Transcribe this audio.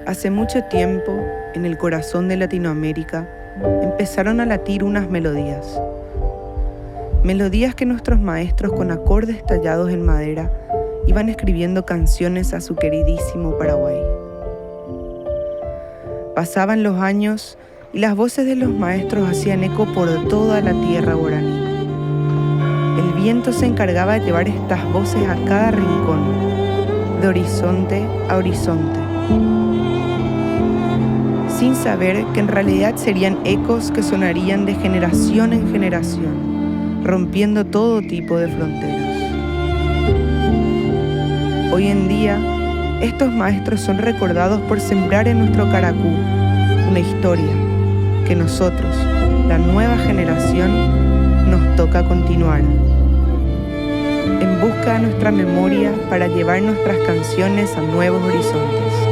Hace mucho tiempo, en el corazón de Latinoamérica, empezaron a latir unas melodías. Melodías que nuestros maestros con acordes tallados en madera iban escribiendo canciones a su queridísimo Paraguay. Pasaban los años y las voces de los maestros hacían eco por toda la tierra guaraní. El viento se encargaba de llevar estas voces a cada rincón, de horizonte a horizonte, sin saber que en realidad serían ecos que sonarían de generación en generación, rompiendo todo tipo de fronteras. Hoy en día, estos maestros son recordados por sembrar en nuestro Caracú una historia que nosotros, la nueva generación, nos toca continuar. En busca de nuestra memoria para llevar nuestras canciones a nuevos horizontes.